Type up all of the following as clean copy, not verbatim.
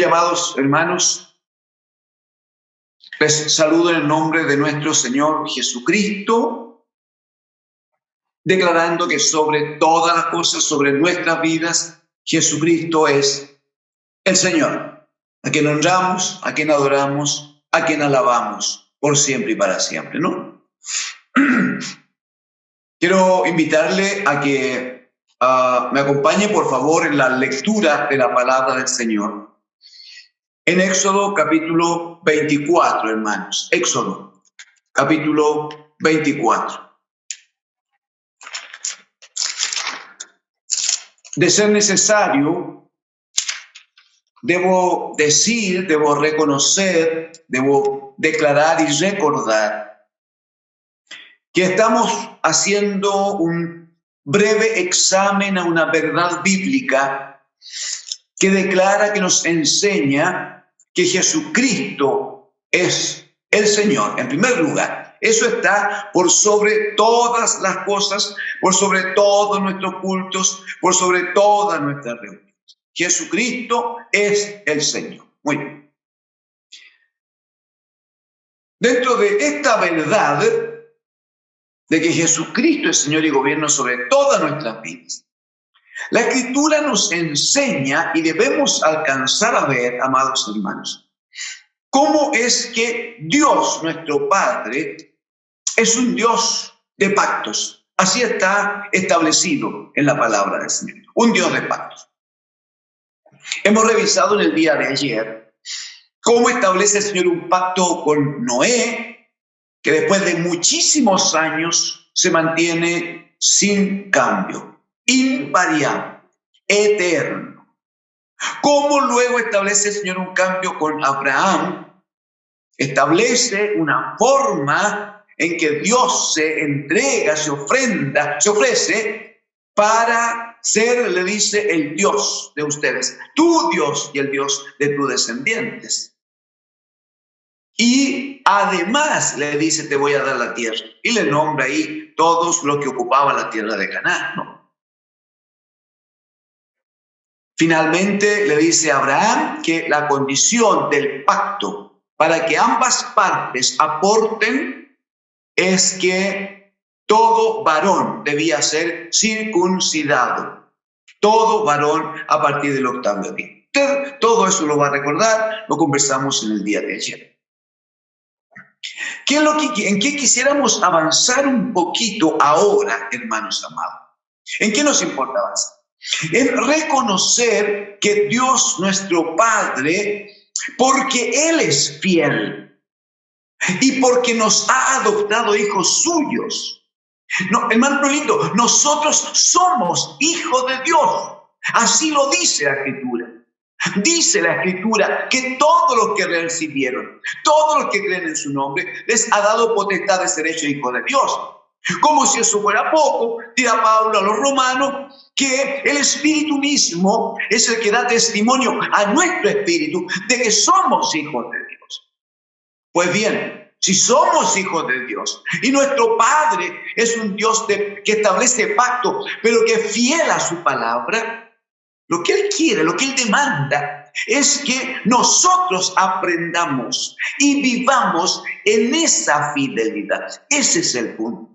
Muy amados hermanos, les saludo en el nombre de nuestro Señor Jesucristo, declarando que sobre todas las cosas, sobre nuestras vidas, Jesucristo es el Señor, a quien honramos, a quien adoramos, a quien alabamos por siempre y para siempre, ¿no? Quiero invitarle a que me acompañe, por favor, en la lectura de la palabra del Señor. En Éxodo capítulo 24, hermanos. Éxodo capítulo 24. De ser necesario, debo decir, debo reconocer, debo declarar y recordar que estamos haciendo un breve examen a una verdad bíblica que declara, que nos enseña que Jesucristo es el Señor, en primer lugar. Eso está por sobre todas las cosas, por sobre todos nuestros cultos, por sobre todas nuestras reuniones. Jesucristo es el Señor. Muy bien. Dentro de esta verdad de que Jesucristo es Señor y gobierno sobre todas nuestras vidas, la Escritura nos enseña y debemos alcanzar a ver, amados hermanos, cómo es que Dios, nuestro Padre, es un Dios de pactos. Así está establecido en la palabra del Señor, un Dios de pactos. Hemos revisado en el día de ayer cómo establece el Señor un pacto con Noé, que después de muchísimos años se mantiene sin cambio, invariable, eterno. ¿Cómo luego establece el Señor un cambio con Abraham? Establece una forma en que Dios se entrega, se ofrece para ser, le dice, el Dios de ustedes, tu Dios y el Dios de tus descendientes. Y además le dice, te voy a dar la tierra. Y le nombra ahí todos los que ocupaban la tierra de Canaán, ¿no? Finalmente le dice a Abraham que la condición del pacto para que ambas partes aporten es que todo varón debía ser circuncidado. Todo varón a partir del 8º día. Todo eso lo va a recordar, lo conversamos en el día de ayer. ¿En qué quisiéramos avanzar un poquito ahora, hermanos amados? ¿En qué nos importa avanzar? En reconocer que Dios, nuestro Padre, porque Él es fiel y porque nos ha adoptado hijos suyos. No, hermano lindo, nosotros somos hijos de Dios. Así lo dice la Escritura. Dice la Escritura que todos los que recibieron, todos los que creen en su nombre, les ha dado potestad de ser hechos hijos de Dios. Como si eso fuera poco, dirá Pablo a los romanos que el Espíritu mismo es el que da testimonio a nuestro espíritu de que somos hijos de Dios. Pues bien, si somos hijos de Dios y nuestro Padre es un Dios que establece pacto, pero que es fiel a su palabra, lo que Él quiere, lo que Él demanda es que nosotros aprendamos y vivamos en esa fidelidad. Ese es el punto.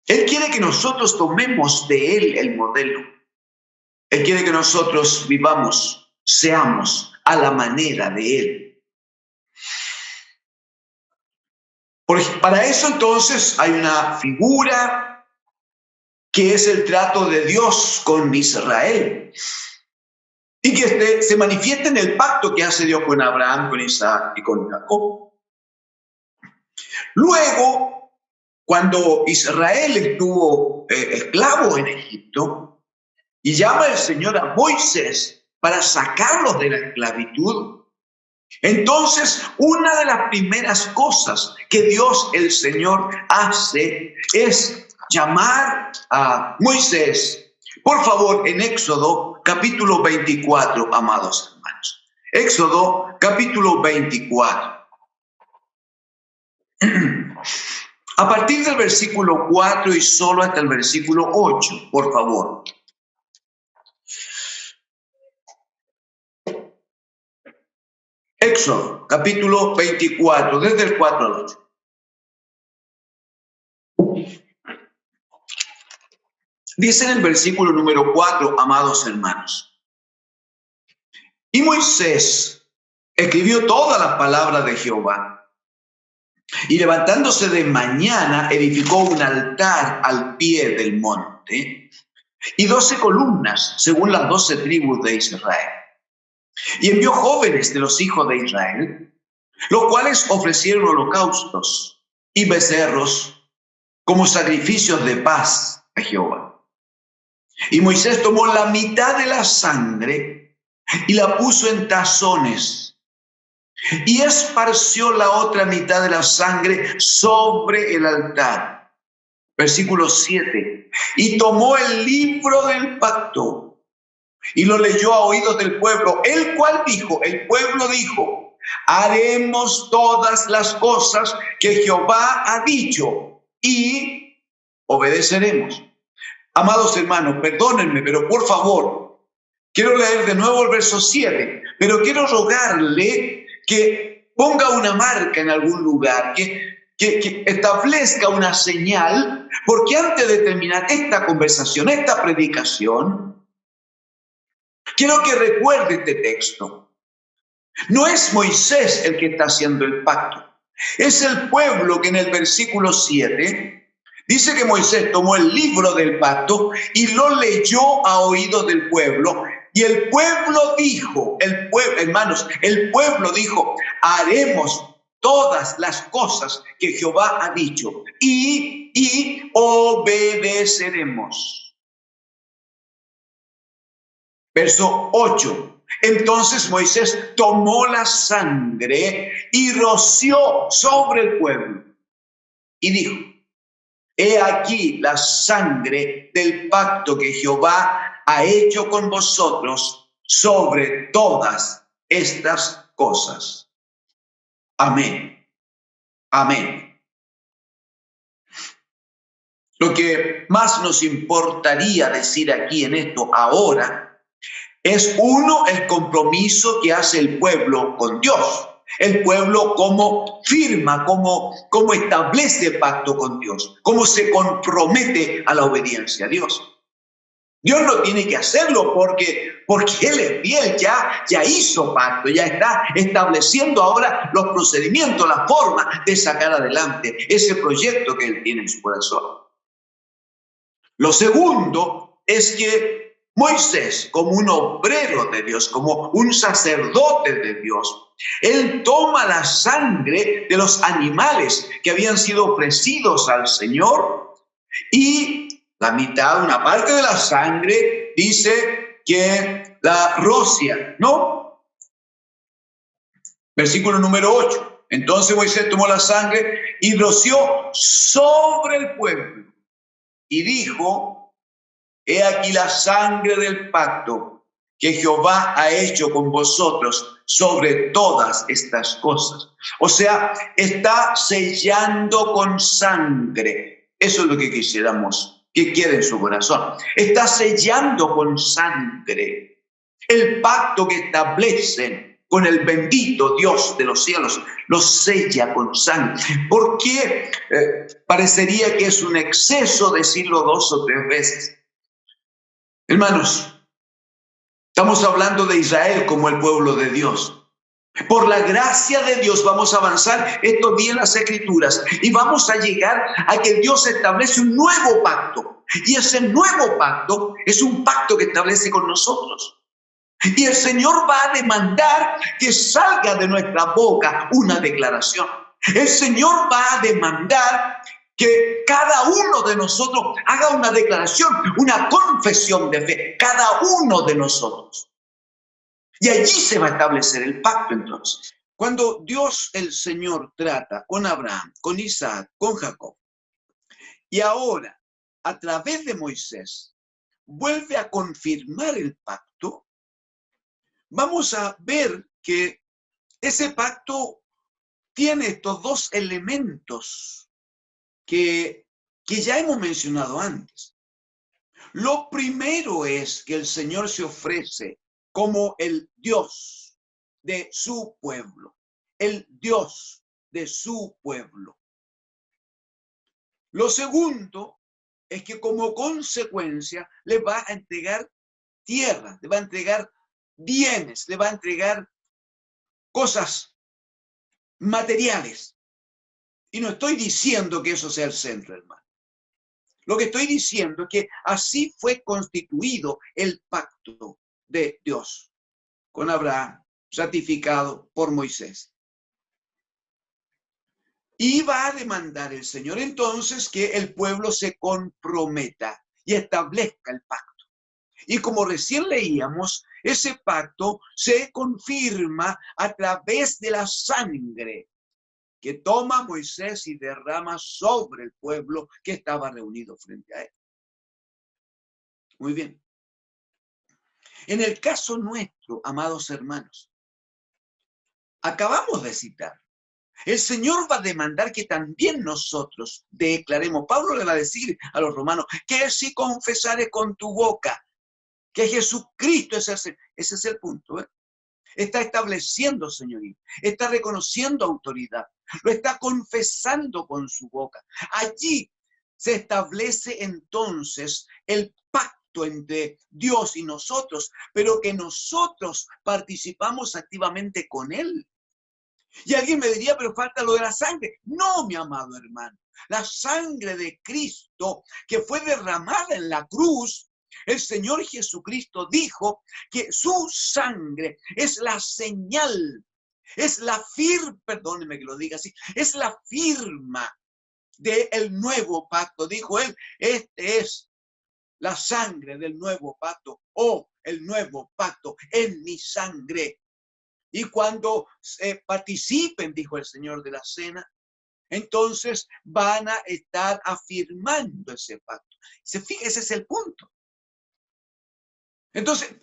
Él quiere que nosotros tomemos de Él el modelo. Él quiere que nosotros vivamos, seamos a la manera de Él. Para eso entonces hay una figura que es el trato de Dios con Israel y que se manifiesta en el pacto que hace Dios con Abraham, con Isaac y con Jacob. Luego, cuando Israel estuvo esclavo en Egipto y llama el Señor a Moisés para sacarlos de la esclavitud, entonces una de las primeras cosas que Dios el Señor hace es llamar a Moisés. Por favor, en Éxodo capítulo 24, amados hermanos. Éxodo capítulo 24. A partir del versículo 4 y solo hasta el versículo 8, por favor. Éxodo, capítulo 24, desde el 4 al 8. Dice en el versículo número 4, amados hermanos, y Moisés escribió todas las palabras de Jehová, y levantándose de mañana edificó un altar al pie del monte, y 12 columnas, según las 12 tribus de Israel. Y envió jóvenes de los hijos de Israel, los cuales ofrecieron holocaustos y becerros como sacrificios de paz a Jehová. Y Moisés tomó la mitad de la sangre y la puso en tazones, y esparció la otra mitad de la sangre sobre el altar. Versículo 7. Y tomó el libro del pacto y lo leyó a oídos del pueblo, el pueblo dijo, haremos todas las cosas que Jehová ha dicho y obedeceremos. Amados hermanos, perdónenme, pero por favor, quiero leer de nuevo el verso 7, pero quiero rogarle que ponga una marca en algún lugar, que establezca una señal, porque antes de terminar esta conversación, esta predicación, quiero que recuerde este texto. No es Moisés el que está haciendo el pacto, es el pueblo que en el versículo 7 dice que Moisés tomó el libro del pacto y lo leyó a oídos del pueblo. Y el pueblo dijo, hermanos, el pueblo dijo, haremos todas las cosas que Jehová ha dicho y obedeceremos. Verso 8. Entonces Moisés tomó la sangre y roció sobre el pueblo y dijo, he aquí la sangre del pacto que Jehová ha hecho con vosotros sobre todas estas cosas. Amén. Amén. Lo que más nos importaría decir aquí en esto ahora es uno, el compromiso que hace el pueblo con Dios. El pueblo como firma, como establece pacto con Dios, cómo se compromete a la obediencia a Dios. Dios no tiene que hacerlo porque Él es fiel, ya hizo pacto, ya está estableciendo ahora los procedimientos, la forma de sacar adelante ese proyecto que Él tiene en su corazón. Lo segundo es que Moisés, como un obrero de Dios, como un sacerdote de Dios, él toma la sangre de los animales que habían sido ofrecidos al Señor y la mitad, una parte de la sangre, dice que la rocia, ¿no? Versículo número 8. Entonces Moisés tomó la sangre y roció sobre el pueblo y dijo, he aquí la sangre del pacto que Jehová ha hecho con vosotros sobre todas estas cosas. O sea, está sellando con sangre. Eso es lo que quisiéramos que quede en su corazón. Está sellando con sangre el pacto que establecen con el bendito Dios de los cielos. Lo sella con sangre. ¿Por qué parecería que es un exceso decirlo 2 o 3 veces? Hermanos, estamos hablando de Israel como el pueblo de Dios. Por la gracia de Dios vamos a avanzar estos días en las Escrituras y vamos a llegar a que Dios establece un nuevo pacto. Y ese nuevo pacto es un pacto que establece con nosotros. Y el Señor va a demandar que salga de nuestra boca una declaración. El Señor va a demandar que cada uno de nosotros haga una declaración, una confesión de fe, cada uno de nosotros. Y allí se va a establecer el pacto entonces. Cuando Dios el Señor trata con Abraham, con Isaac, con Jacob, y ahora a través de Moisés vuelve a confirmar el pacto, vamos a ver que ese pacto tiene estos dos elementos que ya hemos mencionado antes. Lo primero es que el Señor se ofrece como el Dios de su pueblo, el Dios de su pueblo. Lo segundo es que como consecuencia le va a entregar tierra, le va a entregar bienes, le va a entregar cosas materiales. Y no estoy diciendo que eso sea el centro, hermano. Lo que estoy diciendo es que así fue constituido el pacto de Dios con Abraham, ratificado por Moisés. Y va a demandar el Señor entonces que el pueblo se comprometa y establezca el pacto. Y como recién leíamos, ese pacto se confirma a través de la sangre que toma Moisés y derrama sobre el pueblo que estaba reunido frente a él. Muy bien. En el caso nuestro, amados hermanos, acabamos de citar, el Señor va a demandar que también nosotros declaremos. Pablo le va a decir a los romanos que si confesares con tu boca que Jesucristo ese es el punto, ¿eh? Está estableciendo señorío, está reconociendo autoridad, lo está confesando con su boca. Allí se establece entonces el pacto entre Dios y nosotros, pero que nosotros participamos activamente con Él. Y alguien me diría, pero falta lo de la sangre. No, mi amado hermano, la sangre de Cristo que fue derramada en la cruz. El Señor Jesucristo dijo que su sangre es la señal, es la firma, perdóneme que lo diga así, es la firma del nuevo pacto. Dijo él, este es la sangre del nuevo pacto o el nuevo pacto en mi sangre. Y cuando participen, dijo el Señor, de la cena, entonces van a estar afirmando ese pacto. Se fija, ese es el punto. Entonces,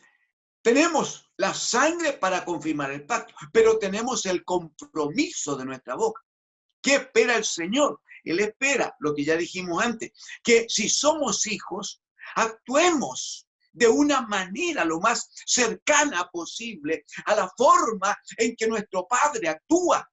tenemos la sangre para confirmar el pacto, pero tenemos el compromiso de nuestra boca. ¿Qué espera el Señor? Él espera lo que ya dijimos antes, que si somos hijos, actuemos de una manera lo más cercana posible a la forma en que nuestro Padre actúa.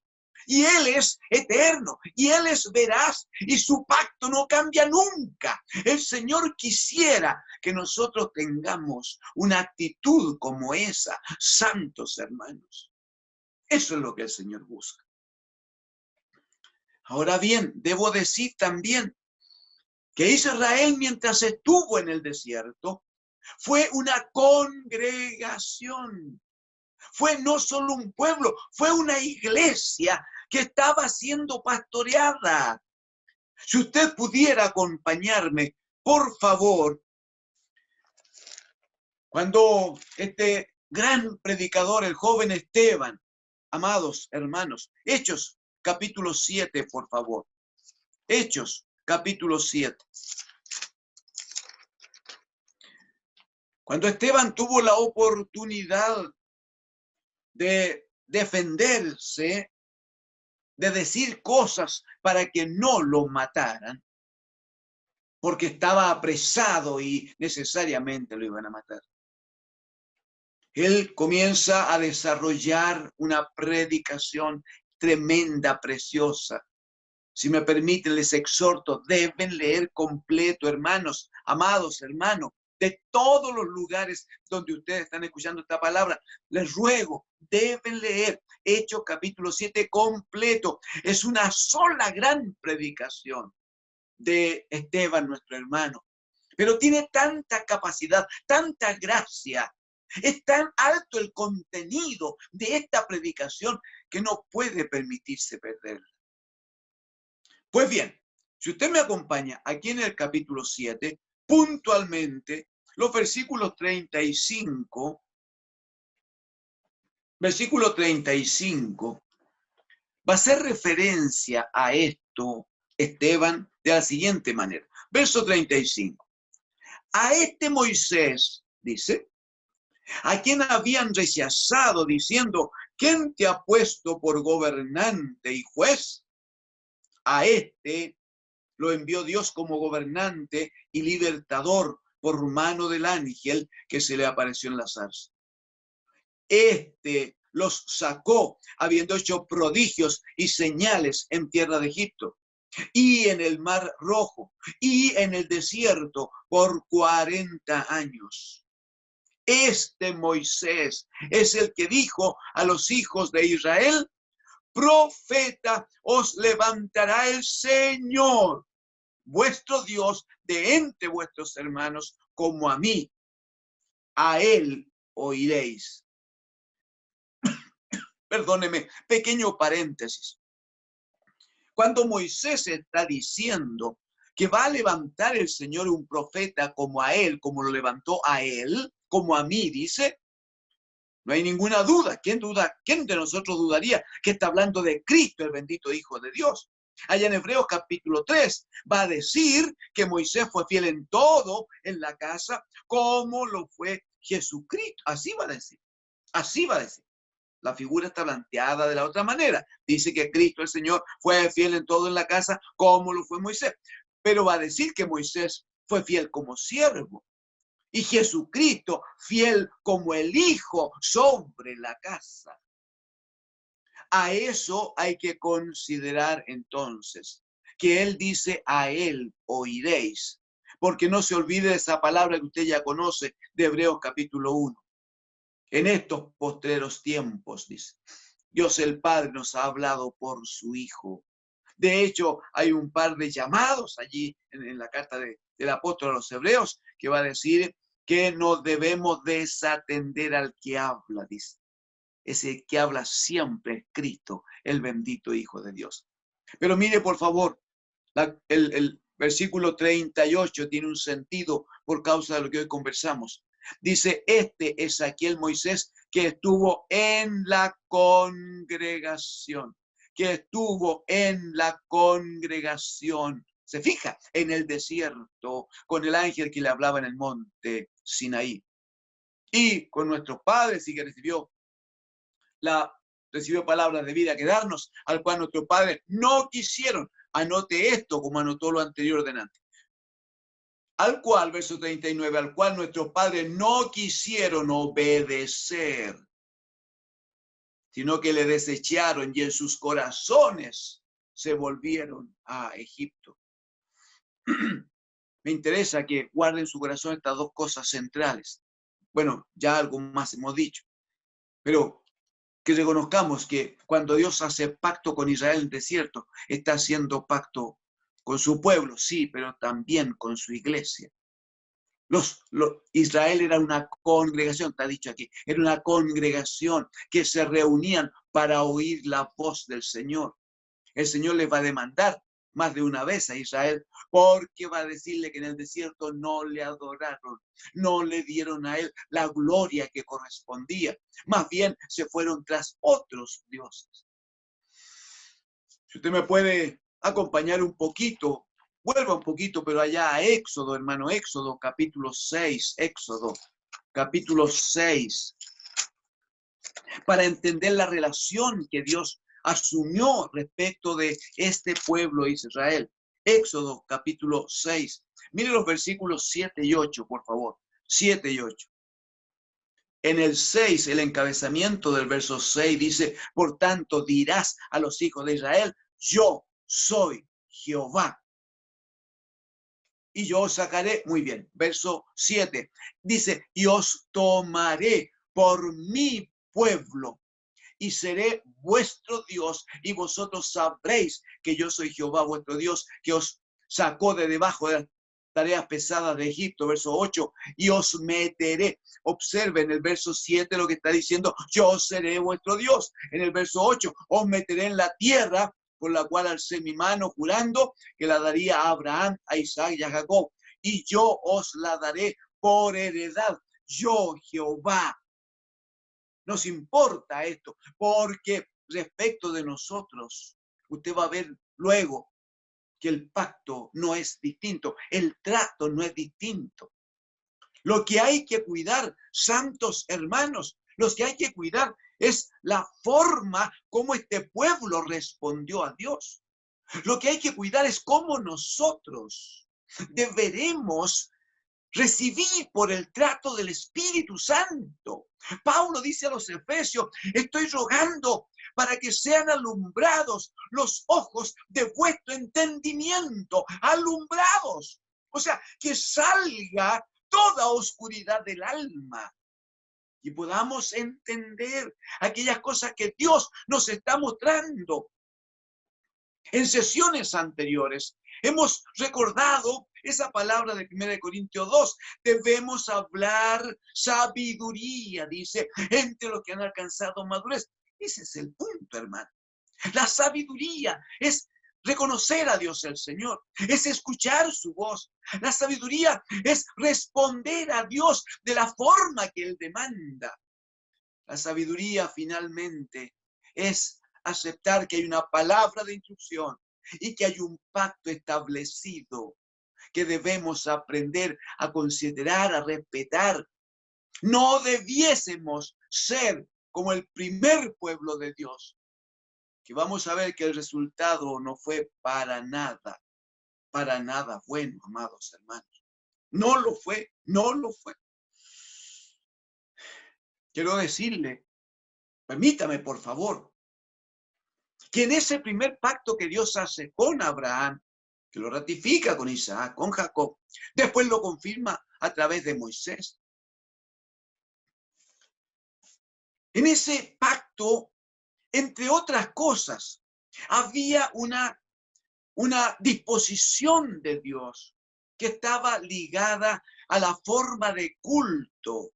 Y Él es eterno, y Él es veraz, y su pacto no cambia nunca. El Señor quisiera que nosotros tengamos una actitud como esa, santos hermanos. Eso es lo que el Señor busca. Ahora bien, debo decir también que Israel, mientras estuvo en el desierto, fue una congregación. Fue no solo un pueblo, fue una iglesia que estaba siendo pastoreada. Si usted pudiera acompañarme, por favor, cuando este gran predicador, el joven Esteban, amados hermanos, Hechos capítulo 7, por favor. Hechos capítulo 7. Cuando Esteban tuvo la oportunidad de defenderse, de decir cosas para que no lo mataran, porque estaba apresado y necesariamente lo iban a matar. Él comienza a desarrollar una predicación tremenda, preciosa. Si me permiten, les exhorto, deben leer completo, hermanos, amados hermanos, de todos los lugares donde ustedes están escuchando esta palabra. Les ruego, deben leer Hechos capítulo 7 completo. Es una sola gran predicación de Esteban, nuestro hermano. Pero tiene tanta capacidad, tanta gracia. Es tan alto el contenido de esta predicación que no puede permitirse perderla. Pues bien, si usted me acompaña aquí en el capítulo 7, puntualmente, los versículos 35, versículo 35, va a hacer referencia a esto, Esteban, de la siguiente manera. Verso 35. A este Moisés, dice, a quien habían rechazado diciendo, ¿quién te ha puesto por gobernante y juez? A este lo envió Dios como gobernante y libertador por mano del ángel que se le apareció en la zarza. Este los sacó, habiendo hecho prodigios y señales en tierra de Egipto, y en el mar Rojo, y en el desierto por 40 años. Este Moisés es el que dijo a los hijos de Israel: profeta os levantará el Señor, vuestro Dios, de entre vuestros hermanos, como a mí. A él oiréis. Perdóneme, pequeño paréntesis. Cuando Moisés está diciendo que va a levantar el Señor un profeta como a él, como lo levantó a él, como a mí, dice, no hay ninguna duda. ¿Quién duda? ¿Quién de nosotros dudaría que está hablando de Cristo, el bendito Hijo de Dios? Allá en Hebreos capítulo 3 va a decir que Moisés fue fiel en todo en la casa, como lo fue Jesucristo. Así va a decir. Así va a decir. La figura está planteada de la otra manera. Dice que Cristo, el Señor, fue fiel en todo en la casa, como lo fue Moisés. Pero va a decir que Moisés fue fiel como siervo. Y Jesucristo, fiel como el Hijo sobre la casa. A eso hay que considerar entonces, que Él dice: a Él oiréis. Porque no se olvide de esa palabra que usted ya conoce de Hebreos capítulo 1. En estos postreros tiempos, dice, Dios el Padre nos ha hablado por su Hijo. De hecho, hay un par de llamados allí en la carta del apóstol a los Hebreos que va a decir que no debemos desatender al que habla, dice. Ese que habla siempre es Cristo, el bendito Hijo de Dios. Pero mire, por favor, el versículo 38 tiene un sentido por causa de lo que hoy conversamos. Dice: este es aquel Moisés que estuvo en la congregación, que estuvo en la congregación. Se fija, en el desierto, con el ángel que le hablaba en el monte Sinaí. Y con nuestros padres, y que recibió palabras de vida que darnos, al cual nuestros padres no quisieron. Anote esto como anotó lo anterior delante. Al cual, verso 39, al cual nuestros padres no quisieron obedecer, sino que le desecharon, y en sus corazones se volvieron a Egipto. Me interesa que guarden en su corazón estas dos cosas centrales. Bueno, ya algo más hemos dicho, pero que reconozcamos que cuando Dios hace pacto con Israel en el desierto, está haciendo pacto con su pueblo, sí, pero también con su iglesia. Israel era una congregación, está dicho aquí, era una congregación que se reunían para oír la voz del Señor. El Señor les va a demandar más de una vez a Israel, porque va a decirle que en el desierto no le adoraron, no le dieron a él la gloria que correspondía, más bien se fueron tras otros dioses. Si usted me puede acompañar un poquito, vuelva un poquito, pero allá a Éxodo, hermano, Éxodo capítulo 6, Éxodo capítulo 6, para entender la relación que Dios asumió respecto de este pueblo Israel. Éxodo capítulo 6. Mire los versículos 7 y 8, por favor. 7 y 8. En el 6, el encabezamiento del verso 6 dice: por tanto dirás a los hijos de Israel: yo soy Jehová. Y yo os sacaré, muy bien, verso 7, dice: y os tomaré por mi pueblo, y seré vuestro Dios, y vosotros sabréis que yo soy Jehová vuestro Dios, que os sacó de debajo de las tareas pesadas de Egipto. Verso 8, y os meteré. Observen el verso 7 lo que está diciendo: yo seré vuestro Dios. En el verso 8, os meteré en la tierra por la cual alcé mi mano jurando que la daría a Abraham, a Isaac y a Jacob, y yo os la daré por heredad. Yo, Jehová. Nos importa esto, porque respecto de nosotros, usted va a ver luego que el pacto no es distinto, el trato no es distinto. Lo que hay que cuidar, santos hermanos, lo que hay que cuidar es la forma como este pueblo respondió a Dios. Lo que hay que cuidar es cómo nosotros deberemos recibí por el trato del Espíritu Santo. Pablo dice a los Efesios, estoy rogando para que sean alumbrados los ojos de vuestro entendimiento, alumbrados. O sea, que salga toda oscuridad del alma y podamos entender aquellas cosas que Dios nos está mostrando. En sesiones anteriores hemos recordado esa palabra de 1 Corintios 2. Debemos hablar sabiduría, dice, entre los que han alcanzado madurez. Ese es el punto, hermano. La sabiduría es reconocer a Dios el Señor, es escuchar su voz. La sabiduría es responder a Dios de la forma que Él demanda. La sabiduría finalmente es aceptar que hay una palabra de instrucción y que hay un pacto establecido que debemos aprender a considerar, a respetar. No debiésemos ser como el primer pueblo de Dios, que vamos a ver que el resultado no fue para nada bueno, amados hermanos. No lo fue, no lo fue. Quiero decirle, permítame por favor, que en ese primer pacto que Dios hace con Abraham, que lo ratifica con Isaac, con Jacob, después lo confirma a través de Moisés. En ese pacto, entre otras cosas, había una disposición de Dios que estaba ligada a la forma de culto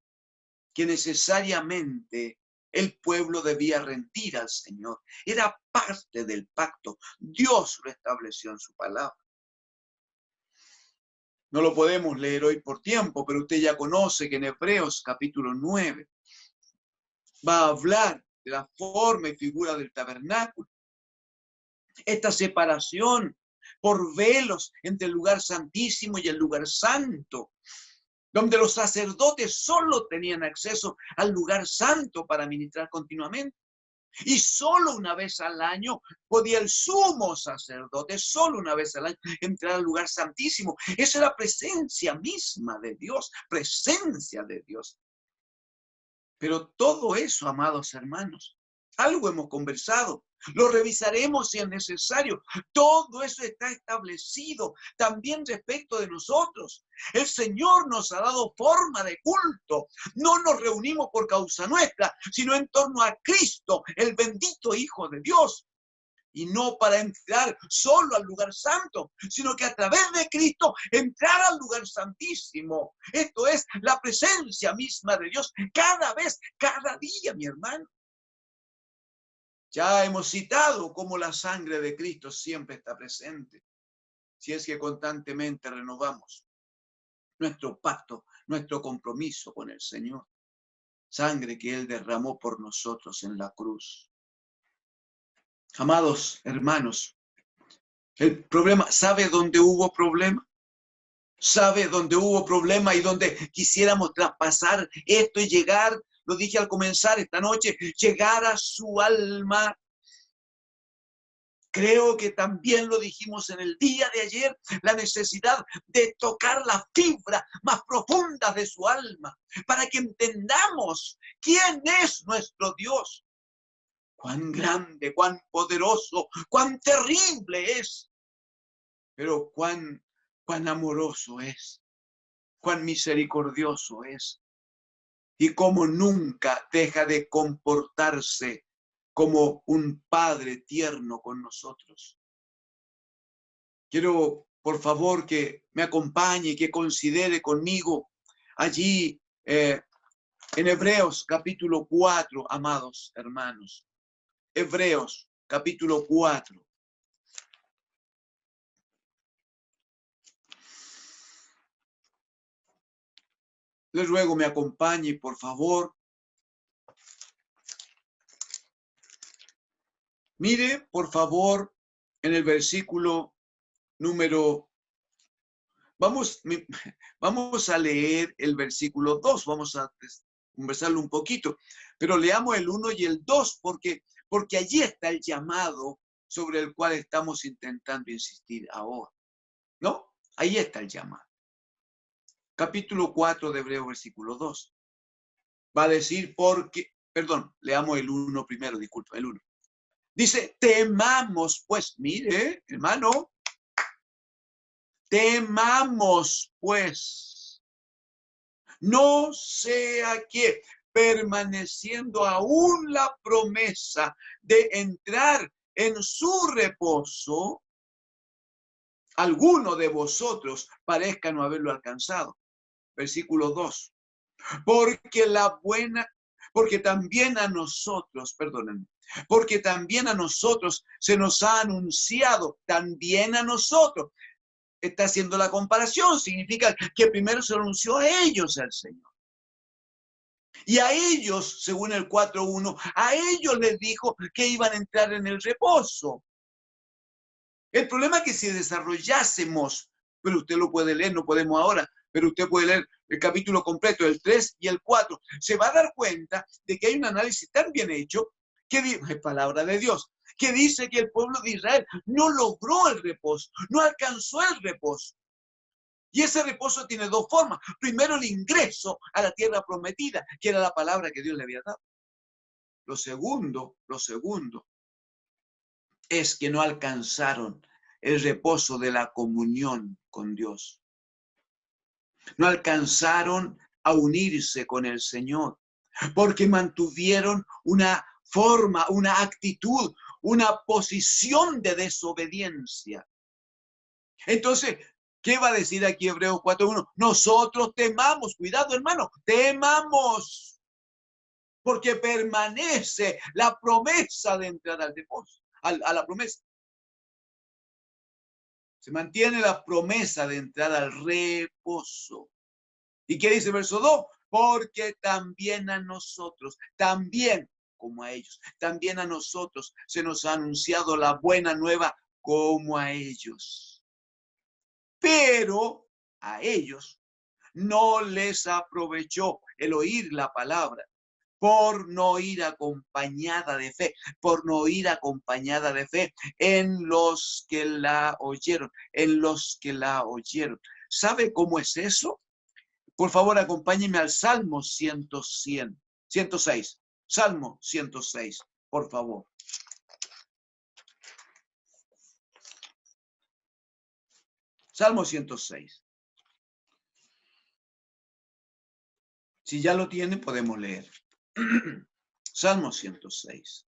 que necesariamente el pueblo debía rendir al Señor. Era parte del pacto. Dios lo estableció en su palabra. No lo podemos leer hoy por tiempo, pero usted ya conoce que en Hebreos capítulo 9 va a hablar de la forma y figura del tabernáculo. Esta separación por velos entre el lugar santísimo y el lugar santo, donde los sacerdotes solo tenían acceso al lugar santo para ministrar continuamente. Y solo una vez al año podía el sumo sacerdote, solo una vez al año, entrar al lugar santísimo. Esa era presencia misma de Dios, presencia de Dios. Pero todo eso, amados hermanos, algo hemos conversado, lo revisaremos si es necesario. Todo eso está establecido también respecto de nosotros. El Señor nos ha dado forma de culto. No nos reunimos por causa nuestra, sino en torno a Cristo, el bendito Hijo de Dios. Y no para entrar solo al lugar santo, sino que a través de Cristo entrar al lugar santísimo. Esto es la presencia misma de Dios cada vez, cada día, mi hermano. Ya hemos citado cómo la sangre de Cristo siempre está presente, si es que constantemente renovamos nuestro pacto, nuestro compromiso con el Señor. Sangre que Él derramó por nosotros en la cruz. Amados hermanos, el problema, ¿sabe dónde hubo problema? ¿Sabe dónde hubo problema y donde quisiéramos traspasar esto y llegar, lo dije al comenzar esta noche, llegar a su alma? Creo que también lo dijimos en el día de ayer, la necesidad de tocar las fibras más profundas de su alma, para que entendamos quién es nuestro Dios. Cuán grande, cuán poderoso, cuán terrible es, pero cuán amoroso es, cuán misericordioso es, y cómo nunca deja de comportarse como un padre tierno con nosotros. Quiero, por favor, que me acompañe, que considere conmigo allí en Hebreos capítulo 4, amados hermanos. Hebreos capítulo 4. Les ruego me acompañe, por favor. Mire, por favor, en el versículo número... Vamos a leer el versículo 2, vamos a conversarlo un poquito, pero leamos el 1 y el 2 porque allí está el llamado sobre el cual estamos intentando insistir ahora, ¿no? Ahí está el llamado. capítulo 4 de Hebreos, versículo 2. Va a decir leamos el 1 primero, disculpa, el 1. Dice, temamos, pues, mire, hermano, temamos, pues, no sea que permaneciendo aún la promesa de entrar en su reposo, alguno de vosotros parezca no haberlo alcanzado. Versículo 2. Porque también a nosotros, perdónenme, porque también a nosotros se nos ha anunciado, también a nosotros. Está haciendo la comparación, significa que primero se anunció a ellos al Señor. Y a ellos, según el 4.1, a ellos les dijo que iban a entrar en el reposo. El problema es que si desarrollásemos, pero usted lo puede leer, no podemos ahora, pero usted puede leer el capítulo completo, el 3 y el 4, se va a dar cuenta de que hay un análisis tan bien hecho, que es palabra de Dios, que dice que el pueblo de Israel no logró el reposo, no alcanzó el reposo. Y ese reposo tiene dos formas. Primero, el ingreso a la tierra prometida, que era la palabra que Dios le había dado. Lo segundo es que no alcanzaron el reposo de la comunión con Dios. No alcanzaron a unirse con el Señor, porque mantuvieron una forma, una actitud, una posición de desobediencia. Entonces, ¿qué va a decir aquí Hebreos 4.1? Nosotros temamos, cuidado hermano, temamos, porque permanece la promesa de entrar al reposo, a la promesa. Se mantiene la promesa de entrar al reposo. ¿Y qué dice el verso 2? Porque también a nosotros, también como a ellos, también a nosotros se nos ha anunciado la buena nueva como a ellos. Pero a ellos no les aprovechó el oír la palabra, por no ir acompañada de fe, por no ir acompañada de fe en los que la oyeron, en los que la oyeron. ¿Sabe cómo es eso? Por favor, acompáñenme al Salmo 106. Salmo 106, por favor. Salmo 106. Si ya lo tiene, podemos leer. Salmo 106.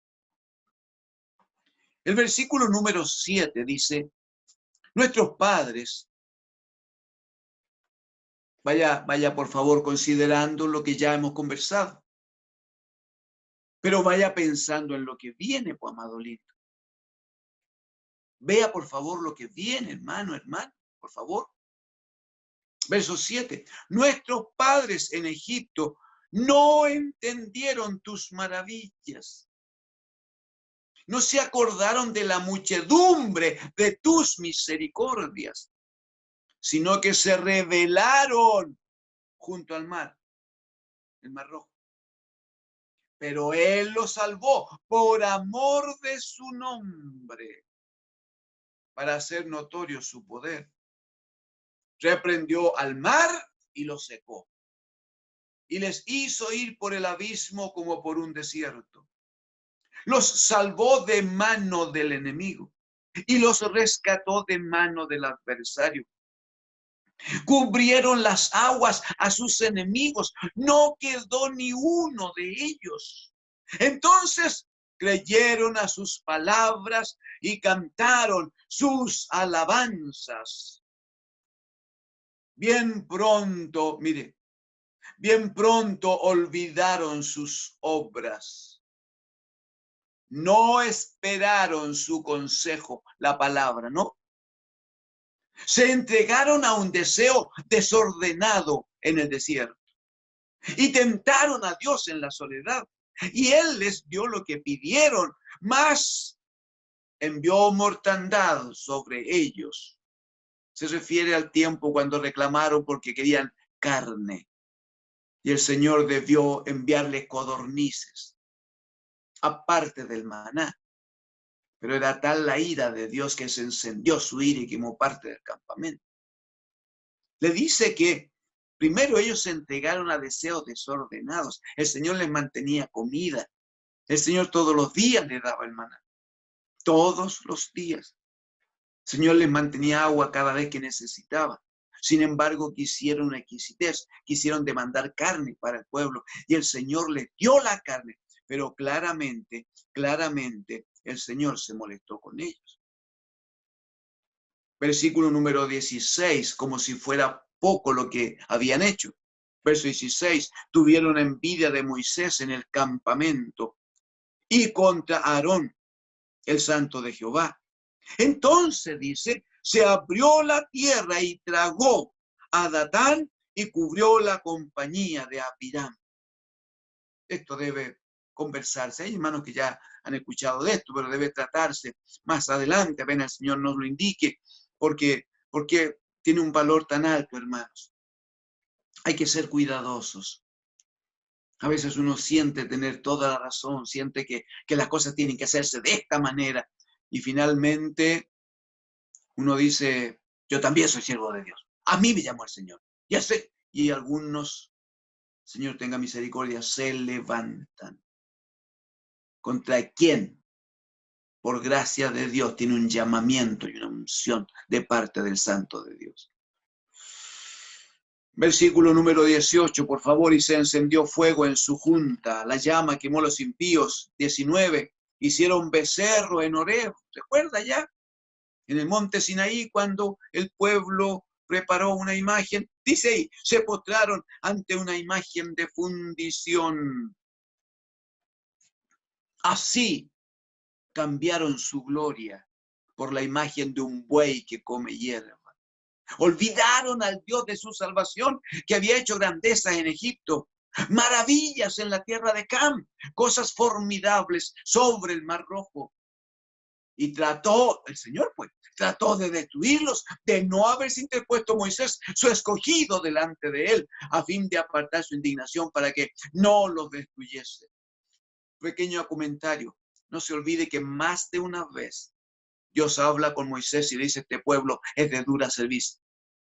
El versículo número 7 dice, nuestros padres, vaya por favor considerando lo que ya hemos conversado, pero vaya pensando en lo que viene, pues, amado lindo. Vea por favor lo que viene, hermano, por favor. Verso 7. Nuestros padres en Egipto no entendieron tus maravillas. No se acordaron de la muchedumbre de tus misericordias, sino que se rebelaron junto al mar, el Mar Rojo. Pero Él los salvó por amor de su nombre, para hacer notorio su poder. Reprendió al mar y lo secó, y les hizo ir por el abismo como por un desierto. Los salvó de mano del enemigo y los rescató de mano del adversario. Cubrieron las aguas a sus enemigos, no quedó ni uno de ellos. Entonces creyeron a sus palabras y cantaron sus alabanzas. Bien pronto, mire, bien pronto olvidaron sus obras. No esperaron su consejo, la palabra, ¿no? Se entregaron a un deseo desordenado en el desierto y tentaron a Dios en la soledad. Y Él les dio lo que pidieron, mas envió mortandad sobre ellos. Se refiere al tiempo cuando reclamaron porque querían carne. Y el Señor debió enviarles codornices, aparte del maná. Pero era tal la ira de Dios que se encendió su ira y quemó parte del campamento. Le dice que Primero ellos se entregaron a deseos desordenados. El Señor les mantenía comida. El Señor todos los días les daba el maná. Todos los días. El Señor les mantenía agua cada vez que necesitaba. Sin embargo, quisieron una exquisitez, quisieron demandar carne para el pueblo. Y el Señor les dio la carne. Pero claramente, el Señor se molestó con ellos. Versículo número 16, como si fuera poco lo que habían hecho. Verso 16, tuvieron envidia de Moisés en el campamento y contra Aarón, el santo de Jehová. Entonces dice, se abrió la tierra y tragó a Datán y cubrió la compañía de Abiram. Esto debe conversarse. Hay hermanos que ya han escuchado de esto, pero debe tratarse más adelante, apenas el Señor nos lo indique, porque tiene un valor tan alto, hermanos. Hay que ser cuidadosos. A veces uno siente tener toda la razón, siente que las cosas tienen que hacerse de esta manera, y finalmente uno dice, yo también soy siervo de Dios. A mí me llamó el Señor. Ya sé. Y algunos, Señor tenga misericordia, se levantan. ¿Contra quién? Por gracia de Dios tiene un llamamiento y una unción de parte del Santo de Dios. Versículo número 18, por favor, y se encendió fuego en su junta, la llama quemó los impíos. 19, hicieron becerro en Horeb, ¿recuerda ya? En el monte Sinaí, cuando el pueblo preparó una imagen, dice ahí, se postraron ante una imagen de fundición. Así cambiaron su gloria por la imagen de un buey que come hierba. Olvidaron al Dios de su salvación, que había hecho grandezas en Egipto, maravillas en la tierra de Cam, cosas formidables sobre el Mar Rojo. Y trató, el Señor pues, trató de destruirlos, de no haberse interpuesto Moisés, su escogido, delante de él, a fin de apartar su indignación para que no los destruyese. Pequeño comentario, no se olvide que más de una vez Dios habla con Moisés y le dice, este pueblo es de dura servicio.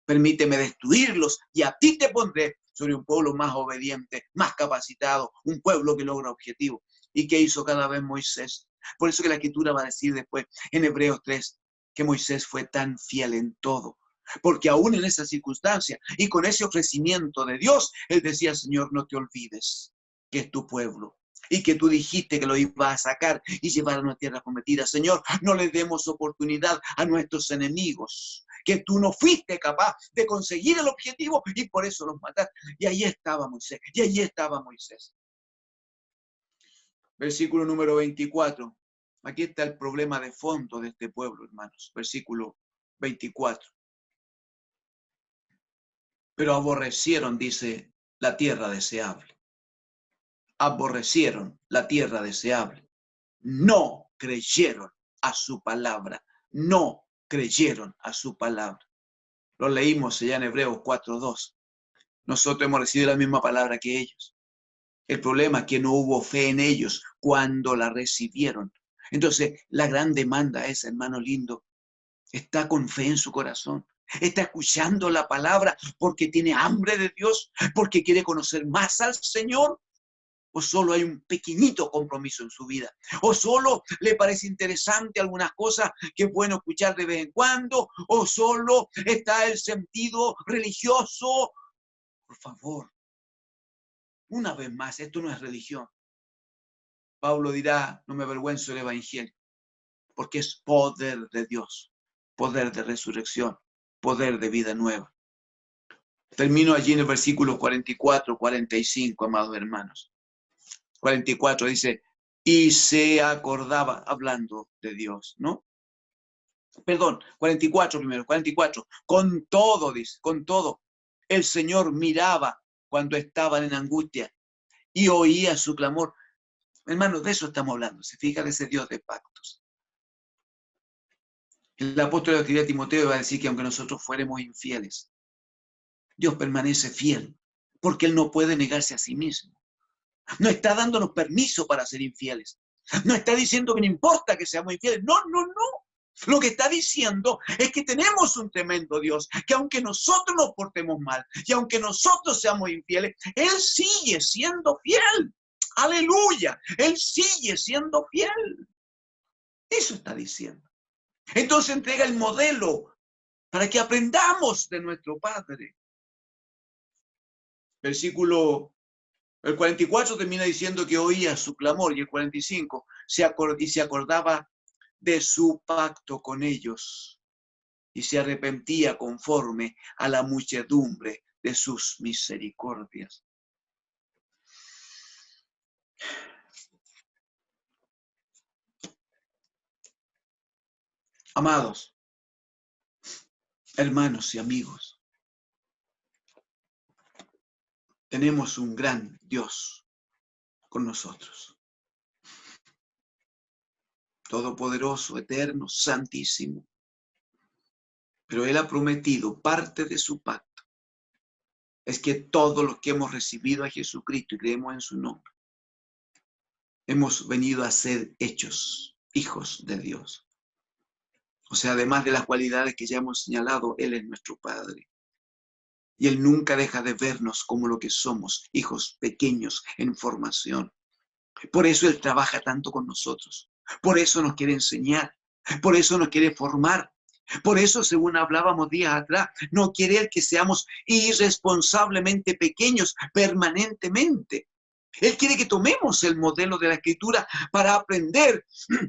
Permíteme destruirlos y a ti te pondré sobre un pueblo más obediente, más capacitado, un pueblo que logra objetivos. ¿Y qué hizo cada vez Moisés? Por eso que la Escritura va a decir después en Hebreos 3 que Moisés fue tan fiel en todo. Porque aún en esa circunstancia y con ese ofrecimiento de Dios, él decía, Señor, no te olvides que es tu pueblo y que tú dijiste que lo ibas a sacar y llevar a una tierra prometida. Señor, no le demos oportunidad a nuestros enemigos, que tú no fuiste capaz de conseguir el objetivo y por eso los mataste. Y ahí estaba Moisés, Versículo número 24. Aquí está el problema de fondo de este pueblo, hermanos. Versículo 24. Pero aborrecieron, dice, la tierra deseable. Aborrecieron la tierra deseable. No creyeron a su palabra. No creyeron a su palabra. Lo leímos allá en Hebreos 4:2. Nosotros hemos recibido la misma palabra que ellos. El problema es que no hubo fe en ellos cuando la recibieron. Entonces, la gran demanda es, hermano lindo, está con fe en su corazón. Está escuchando la palabra porque tiene hambre de Dios, porque quiere conocer más al Señor. O solo hay un pequeñito compromiso en su vida, o solo le parece interesante algunas cosas que es bueno escuchar de vez en cuando, o solo está el sentido religioso. Por favor, una vez más, esto no es religión. Pablo dirá, no me avergüenzo del evangelio, porque es poder de Dios, poder de resurrección, poder de vida nueva. Termino allí en el versículo 44, 45, amados hermanos. 44 dice, y se acordaba, hablando de Dios, ¿no? Perdón, 44 primero, 44. Con todo, dice, con todo, el Señor miraba cuando estaban en angustia y oía su clamor. Hermanos, de eso estamos hablando. Se fija de ese Dios de pactos. El apóstol de escribía a Timoteo va a decir que aunque nosotros fuéramos infieles, Dios permanece fiel, porque Él no puede negarse a sí mismo. No está dándonos permiso para ser infieles. No está diciendo que no importa que seamos infieles. No, no, no. Lo que está diciendo es que tenemos un tremendo Dios, que aunque nosotros nos portemos mal y aunque nosotros seamos infieles, Él sigue siendo fiel. Aleluya, Él sigue siendo fiel. Eso está diciendo. Entonces entrega el modelo para que aprendamos de nuestro Padre. Versículo, el 44 termina diciendo que oía su clamor y el 45 se acordaba de su pacto con ellos y se arrepentía conforme a la muchedumbre de sus misericordias. Amados, hermanos y amigos, tenemos un gran Dios con nosotros. Todopoderoso, eterno, santísimo. Pero Él ha prometido, parte de su pacto, es que todos los que hemos recibido a Jesucristo y creemos en su nombre, hemos venido a ser hechos hijos de Dios. O sea, además de las cualidades que ya hemos señalado, Él es nuestro Padre. Y Él nunca deja de vernos como lo que somos, hijos pequeños en formación. Por eso Él trabaja tanto con nosotros. Por eso nos quiere enseñar. Por eso nos quiere formar. Por eso, según hablábamos días atrás, no quiere que seamos irresponsablemente pequeños permanentemente. Él quiere que tomemos el modelo de la Escritura para aprender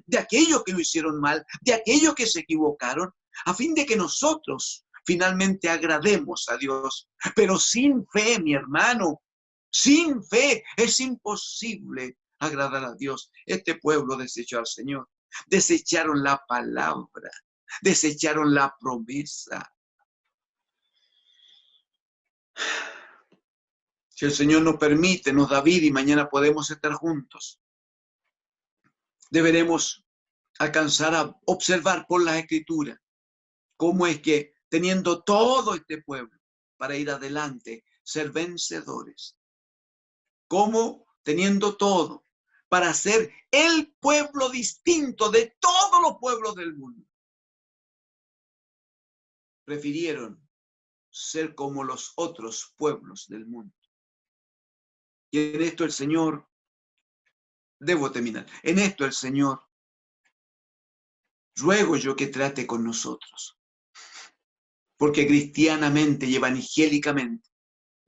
de aquellos que lo hicieron mal, de aquellos que se equivocaron, a fin de que nosotros finalmente agrademos a Dios. Pero sin fe, mi hermano, sin fe es imposible agradar a Dios. Este pueblo desechó al Señor, desecharon la palabra, desecharon la promesa. Si el Señor nos permite, nos da vida y mañana podemos estar juntos, deberemos alcanzar a observar por las Escrituras cómo es que, teniendo todo este pueblo para ir adelante, ser vencedores, cómo teniendo todo para ser el pueblo distinto de todos los pueblos del mundo, prefirieron ser como los otros pueblos del mundo. Y en esto el Señor, debo terminar, en esto el Señor, ruego yo que trate con nosotros, porque cristianamente y evangélicamente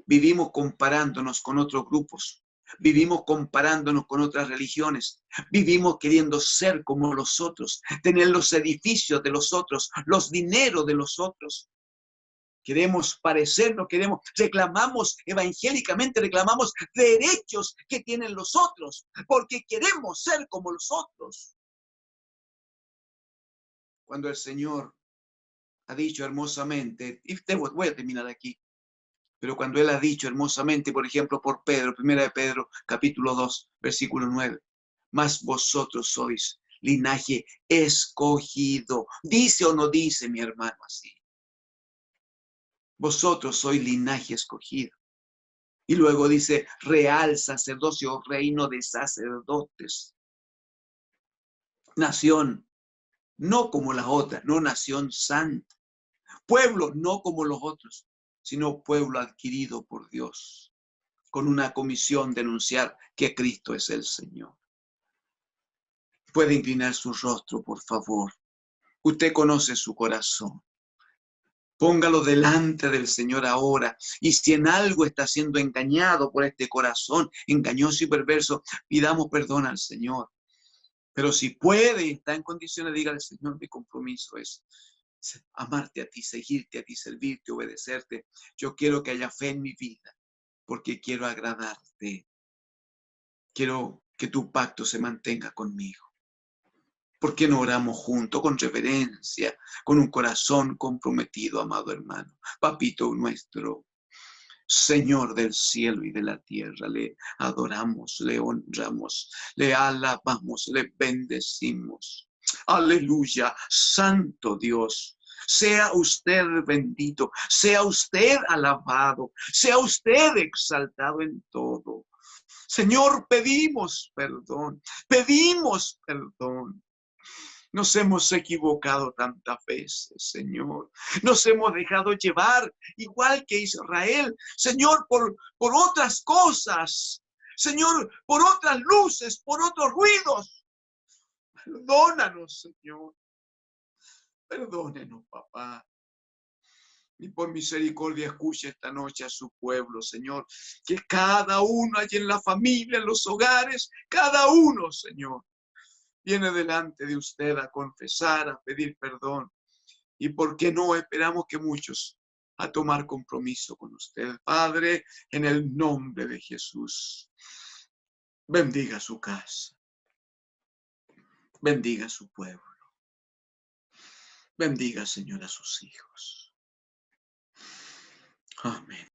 vivimos comparándonos con otros grupos, vivimos comparándonos con otras religiones, vivimos queriendo ser como los otros, tener los edificios de los otros, los dineros de los otros. Queremos parecernos, reclamamos evangélicamente, reclamamos derechos que tienen los otros, porque queremos ser como los otros. Cuando el Señor ha dicho hermosamente, y voy a terminar aquí, pero cuando Él ha dicho hermosamente, por ejemplo, por Pedro, 1 de Pedro, capítulo 2, versículo 9, mas vosotros sois linaje escogido. ¿Dice o no dice, mi hermano, así? Vosotros sois linaje escogido. Y luego dice, real sacerdocio, reino de sacerdotes. Nación, no como las otras, no nación santa. Pueblo, no como los otros, sino pueblo adquirido por Dios, con una comisión de anunciar que Cristo es el Señor. Puede inclinar su rostro, por favor. Usted conoce su corazón. Póngalo delante del Señor ahora. Y si en algo está siendo engañado por este corazón engañoso y perverso, pidamos perdón al Señor. Pero si puede y está en condiciones, dígale, Señor, mi compromiso es amarte a ti, seguirte a ti, servirte, obedecerte. Yo quiero que haya fe en mi vida, porque quiero agradarte. Quiero que tu pacto se mantenga conmigo. ¿Por qué no oramos juntos, con reverencia, con un corazón comprometido, amado hermano? Papito nuestro, Señor del cielo y de la tierra, le adoramos, le honramos, le alabamos, le bendecimos. Aleluya, santo Dios. Sea usted bendito, sea usted alabado, sea usted exaltado en todo. Señor, pedimos perdón, pedimos perdón. Nos hemos equivocado tantas veces, Señor. Nos hemos dejado llevar, igual que Israel, Señor, por otras cosas. Señor, por otras luces, por otros ruidos. Perdónanos, Señor. Perdónenos, papá. Y por misericordia escuche esta noche a su pueblo, Señor. Que cada uno allí en la familia, en los hogares, cada uno, Señor, viene delante de usted a confesar, a pedir perdón. Y por qué no, esperamos que muchos a tomar compromiso con usted. Padre, en el nombre de Jesús, bendiga su casa, bendiga su pueblo, bendiga, Señor, a sus hijos. Amén.